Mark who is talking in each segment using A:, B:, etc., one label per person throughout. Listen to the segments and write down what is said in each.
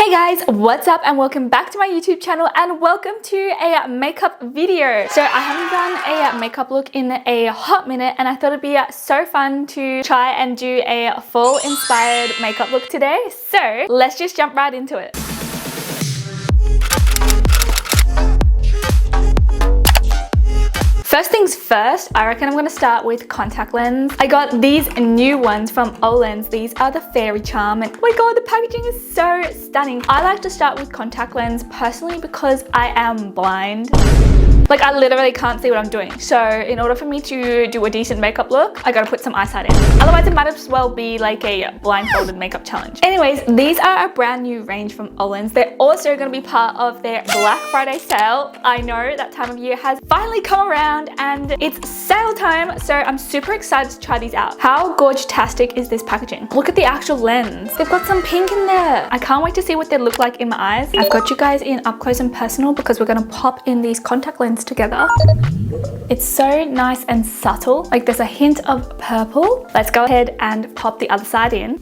A: Hey guys, what's up and welcome back to my YouTube channel and welcome to a makeup video. So I haven't done a makeup look in a hot minute and I thought it'd be so fun to try and do a fall inspired makeup look today. So let's just jump right into it. First things first, I reckon I'm going to start with contact lens. I got these new ones from Olens. These are the Fairy Charm and oh my god, the packaging is so stunning. I like to start with contact lens personally because I am blind. Like I literally can't see what I'm doing. So in order for me to do a decent makeup look, I gotta put some eyeshadow in. Otherwise it might as well be like a blindfolded makeup challenge. Anyways, these are a brand new range from Olens. They're also gonna be part of their Black Friday sale. I know that time of year has finally come around and it's sale time. So I'm super excited to try these out. How gorgeous-tastic is this packaging? Look at the actual lens. They've got some pink in there. I can't wait to see what they look like in my eyes. I've got you guys in up close and personal because we're gonna pop in these contact lenses together. It's so nice and subtle. Like there's a hint of purple. Let's go ahead and pop the other side in.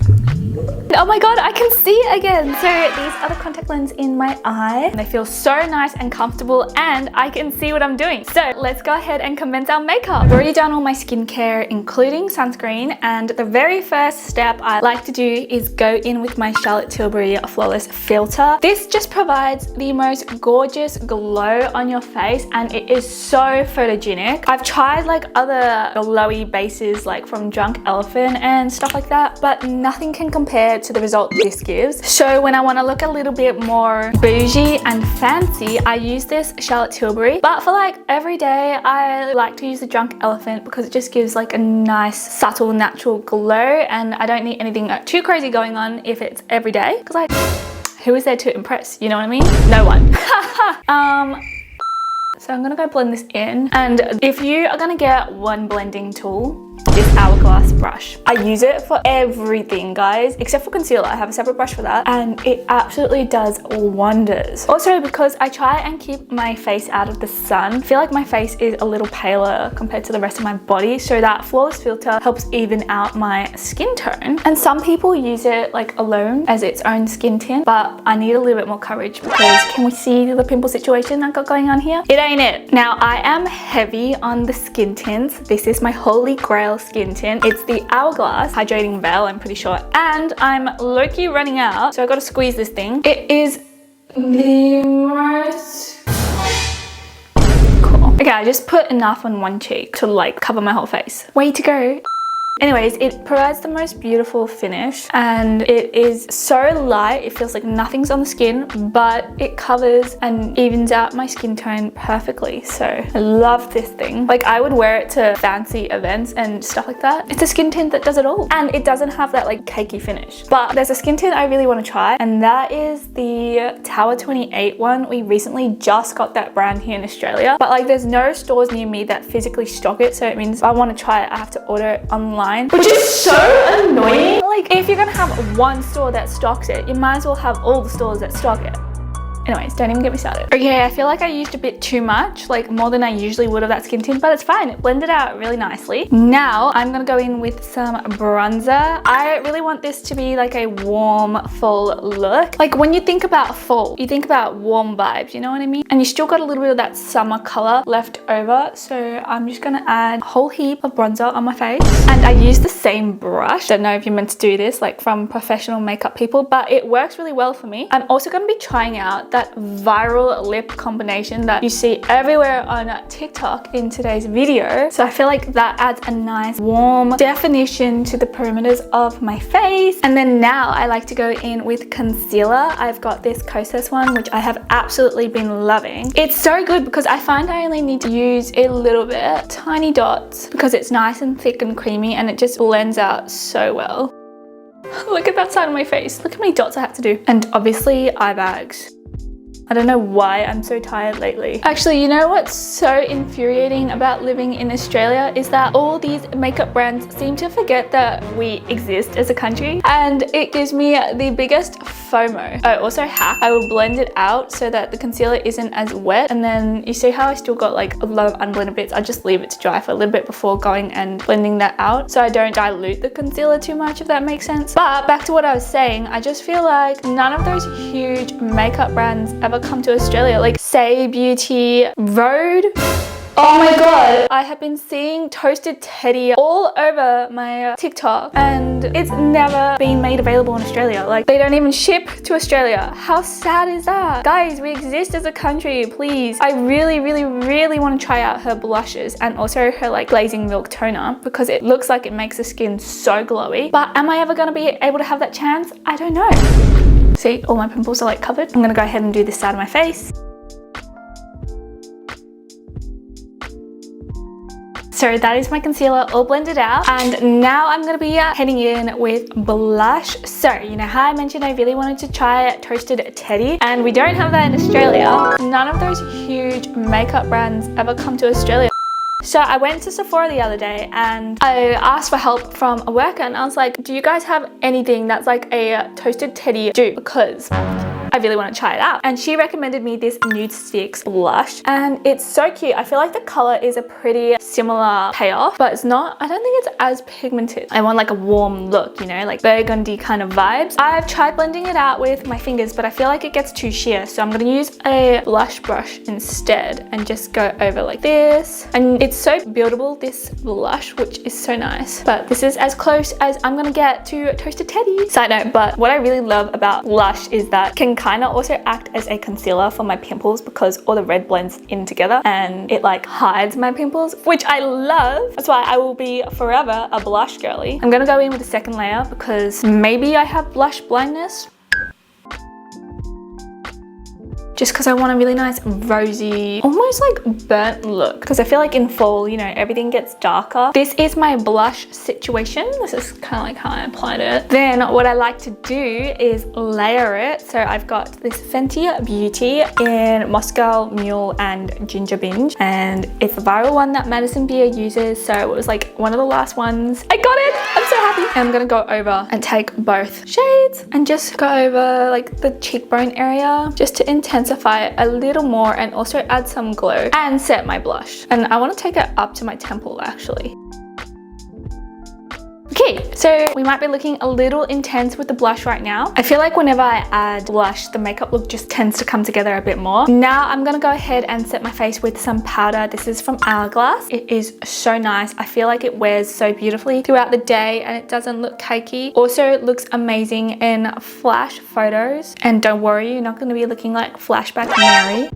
A: Oh my god, I can see again. So these are the contact lenses in my eye. They feel so nice and comfortable and I can see what I'm doing. So let's go ahead and commence our makeup. I've already done all my skincare, including sunscreen, and the very first step I like to do is go in with my Charlotte Tilbury Flawless Filter. This just provides the most gorgeous glow on your face and it is so photogenic. I've tried like other glowy bases like from Drunk Elephant and stuff like that, but nothing can compare to the result this gives. So when I want to look a little bit more bougie and fancy, I use this Charlotte Tilbury, but for like every day I like to use the Drunk Elephant because it just gives like a nice subtle natural glow and I don't need anything too crazy going on if it's every day because like who is there to impress, you know what I mean? No one. So I'm gonna go blend this in, and if you are gonna get one blending tool, this Hourglass brush. I use it for everything, guys, except for concealer. I have a separate brush for that and it absolutely does wonders. Also, because I try and keep my face out of the sun, I feel like my face is a little paler compared to the rest of my body, so that Flawless Filter helps even out my skin tone. And some people use it like alone as its own skin tint, but I need a little bit more courage because can we see the pimple situation I got going on here? It ain't it. Now, I am heavy on the skin tints. This is my holy grail skin tint. It's the Hourglass Hydrating Veil, I'm pretty sure, and I'm low-key running out, so I gotta squeeze this thing. It is the most cool. Okay, I just put enough on one cheek to like cover my whole face. Way to go. Anyways, it provides the most beautiful finish and it is so light, it feels like nothing's on the skin, but it covers and evens out my skin tone perfectly. So I love this thing. Like I would wear it to fancy events and stuff like that. It's a skin tint that does it all and it doesn't have that like cakey finish. But there's a skin tint I really want to try and that is the Tower 28 one. We recently just got that brand here in Australia, but like there's no stores near me that physically stock it, so it means if I want to try it I have to order it online, which is so annoying. Like if you're gonna have one store that stocks it, you might as well have all the stores that stock it. Anyways, don't even get me started. Okay, I feel like I used a bit too much, like more than I usually would of that skin tint, but it's fine. It blended out really nicely. Now I'm gonna go in with some bronzer. I really want this to be like a warm fall look. Like when you think about fall, you think about warm vibes, you know what I mean? And you still got a little bit of that summer color left over. So I'm just gonna add a whole heap of bronzer on my face. And I use the same brush. Don't know if you're meant to do this like from professional makeup people, but it works really well for me. I'm also gonna be trying out that viral lip combination that you see everywhere on TikTok in today's video. So I feel like that adds a nice warm definition to the perimeters of my face. And then now I like to go in with concealer. I've got this Kosas one, which I have absolutely been loving. It's so good because I find I only need to use a little bit, tiny dots, because it's nice and thick and creamy and it just blends out so well. Look at that side of my face. Look how many dots I have to do. And obviously eye bags. I don't know why I'm so tired lately. Actually, you know what's so infuriating about living in Australia is that all these makeup brands seem to forget that we exist as a country, and it gives me the biggest FOMO. I also hack. I will blend it out so that the concealer isn't as wet, and then you see how I still got like a lot of unblended bits. I just leave it to dry for a little bit before going and blending that out so I don't dilute the concealer too much, if that makes sense. But back to what I was saying, I just feel like none of those huge makeup brands ever come to Australia, like Say Beauty, Rhode. Oh my god, I have been seeing Toasted Teddy all over my TikTok, and it's never been made available in Australia. Like, they don't even ship to Australia. How sad is that? Guys, we exist as a country, please. I really want to try out her blushes and also her like glazing milk toner because it looks like it makes the skin so glowy. But am I ever going to be able to have that chance? I don't know. See, all my pimples are like covered. I'm going to go ahead and do this side of my face. So that is my concealer all blended out, and now I'm going to be heading in with blush. So you know how I mentioned I really wanted to try Toasted Teddy, and we don't have that in Australia. None of those huge makeup brands ever come to Australia. So I went to Sephora the other day and I asked for help from a worker, and I was like, do you guys have anything that's like a Toasted Teddy dupe, because I really want to try it out. And she recommended me this NUDESTIX blush, and it's so cute. I feel like the color is a pretty similar payoff, but it's not, I don't think it's as pigmented. I want like a warm look, you know, like burgundy kind of vibes. I've tried blending it out with my fingers, but I feel like it gets too sheer. So I'm going to use a blush brush instead and just go over like this. And it's so buildable, this blush, which is so nice. But this is as close as I'm going to get to Toasted Teddy. Side note, but what I really love about blush is that it can kind of also act as a concealer for my pimples because all the red blends in together and it like hides my pimples, which I love. That's why I will be forever a blush girly. I'm gonna go in with a second layer because maybe I have blush blindness. Just because I want a really nice rosy, almost like burnt look. Because I feel like in fall, you know, everything gets darker. This is my blush situation. This is kind of like how I applied it. Then what I like to do is layer it. So I've got this Fenty Beauty in Moscow, Mule, and Ginger Binge. And it's a viral one that Madison Beer uses. So it was like one of the last ones. I got it! I'm so happy. And I'm gonna go over and take both shades and just go over like the cheekbone area just to intensify it a little more and also add some glow and set my blush. And I want to take it up to my temple actually. Okay, so we might be looking a little intense with the blush right now. I feel like whenever I add blush, the makeup look just tends to come together a bit more. Now I'm gonna go ahead and set my face with some powder. This is from Hourglass. It is so nice. I feel like it wears so beautifully throughout the day and it doesn't look cakey. Also, it looks amazing in flash photos. And don't worry, you're not gonna be looking like Flashback Mary.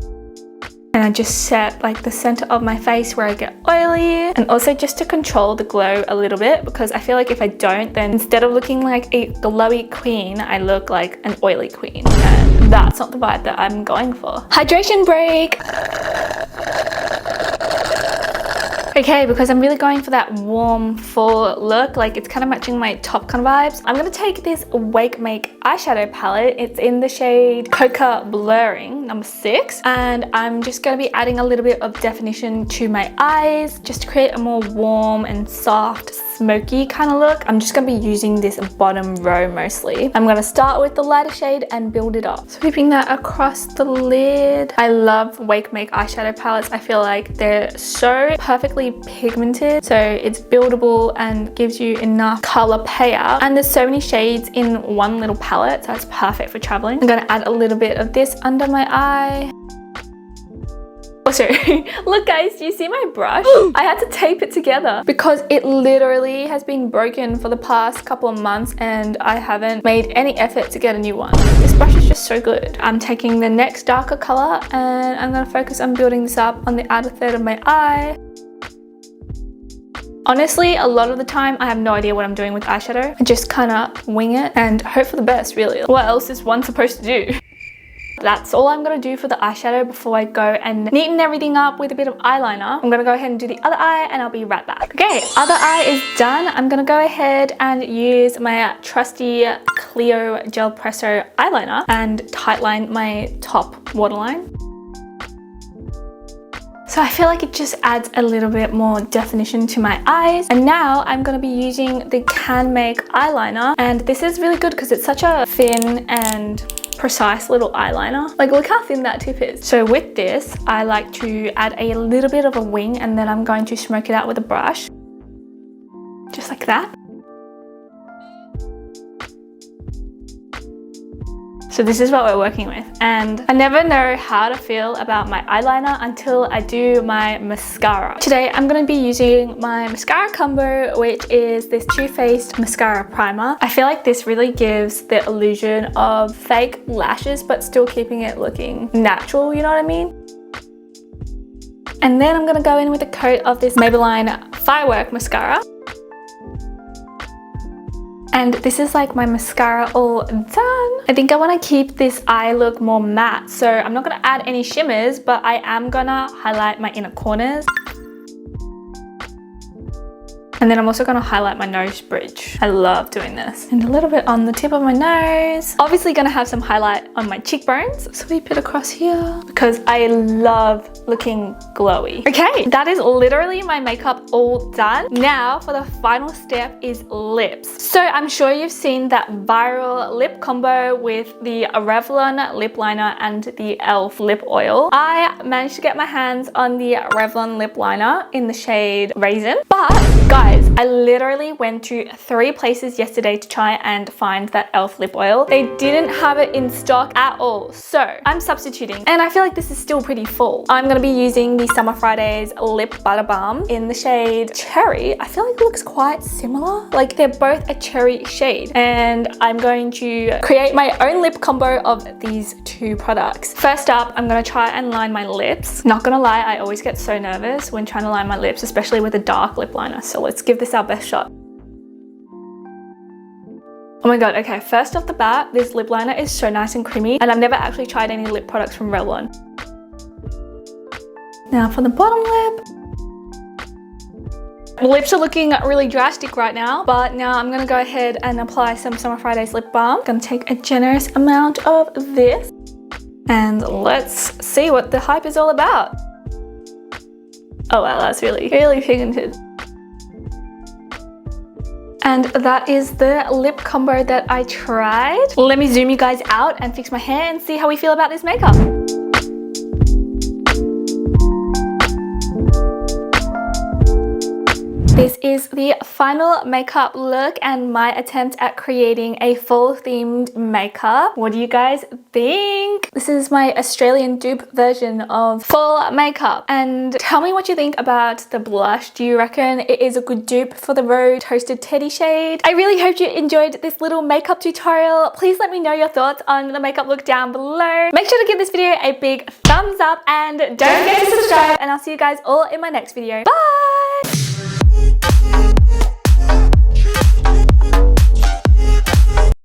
A: And I just set like the center of my face where I get oily, and also just to control the glow a little bit because I feel like if I don't, then instead of looking like a glowy queen, I look like an oily queen, and that's not the vibe that I'm going for. Hydration break. Okay, because I'm really going for that warm fall look, like it's kind of matching my top kind of vibes. I'm gonna take this WAKEMAKE eyeshadow palette. It's in the shade Cocoa Blurring, number 6. And I'm just gonna be adding a little bit of definition to my eyes, just to create a more warm and soft, smoky kind of look. I'm just gonna be using this bottom row mostly. I'm gonna start with the lighter shade and build it up. Sweeping that across the lid. I love WAKEMAKE eyeshadow palettes. I feel like they're so perfectly pigmented, so it's buildable and gives you enough color payout, and there's so many shades in one little palette, so it's perfect for traveling. I'm gonna add a little bit of this under my eye. Also, look guys, do you see my brush? I had to tape it together because it literally has been broken for the past couple of months and I haven't made any effort to get a new one. This brush is just so good. I'm taking the next darker color and I'm gonna focus on building this up on the outer third of my eye. Honestly, a lot of the time I have no idea what I'm doing with eyeshadow. I just kind of wing it and hope for the best, really. What else is one supposed to do? That's all I'm gonna do for the eyeshadow before I go and neaten everything up with a bit of eyeliner. I'm gonna go ahead and do the other eye and I'll be right back. Okay, other eye is done. I'm gonna go ahead and use my trusty Clio Gelpresso eyeliner and tightline my top waterline. So I feel like it just adds a little bit more definition to my eyes. And now I'm going to be using the Canmake eyeliner. And this is really good because it's such a thin and precise little eyeliner. Like, look how thin that tip is. So with this, I like to add a little bit of a wing and then I'm going to smoke it out with a brush. Just like that. So this is what we're working with, and I never know how to feel about my eyeliner until I do my mascara. Today I'm going to be using my mascara combo, which is this Too Faced mascara primer. I feel like this really gives the illusion of fake lashes but still keeping it looking natural, you know what I mean? And then I'm going to go in with a coat of this Maybelline Firework mascara. And this is like my mascara all done. I think I want to keep this eye look more matte. So I'm not going to add any shimmers, but I am going to highlight my inner corners. And then I'm also going to highlight my nose bridge. I love doing this. And a little bit on the tip of my nose. Obviously going to have some highlight on my cheekbones. Sweep it across here because I love looking glowy. Okay, that is literally my makeup all done. Now for the final step is lips. So I'm sure you've seen that viral lip combo with the Revlon lip liner and the e.l.f. lip oil. I managed to get my hands on the Revlon lip liner in the shade Raisin. But guys, I literally went to 3 places yesterday to try and find that e.l.f. lip oil. They didn't have it in stock at all. So I'm substituting, and I feel like this is still pretty full. I'm going to be using the Summer Fridays Lip Butter Balm in the shade Cherry. I feel like it looks quite similar. Like, they're both a cherry shade. And I'm going to create my own lip combo of these 2 products. First up, I'm going to try and line my lips. Not going to lie, I always get so nervous when trying to line my lips, especially with a dark lip liner. So let's give this our best shot. Oh my god, okay, first off the bat, this lip liner is so nice and creamy, and I've never actually tried any lip products from Revlon. Now for the bottom lip. Lips are looking really drastic right now, but now I'm gonna go ahead and apply some Summer Fridays lip balm. I'm gonna take a generous amount of this, and let's see what the hype is all about. Oh wow, that's really pigmented. And that is the lip combo that I tried. Let me zoom you guys out and fix my hair and see how we feel about this makeup. This is the final makeup look and my attempt at creating a fall themed makeup. What do you guys think? This is my Australian dupe version of fall makeup. And tell me what you think about the blush. Do you reckon it is a good dupe for the Rhode Toasted Teddy shade? I really hope you enjoyed this little makeup tutorial. Please let me know your thoughts on the makeup look down below. Make sure to give this video a big thumbs up and don't forget to subscribe, and I'll see you guys all in my next video. Bye!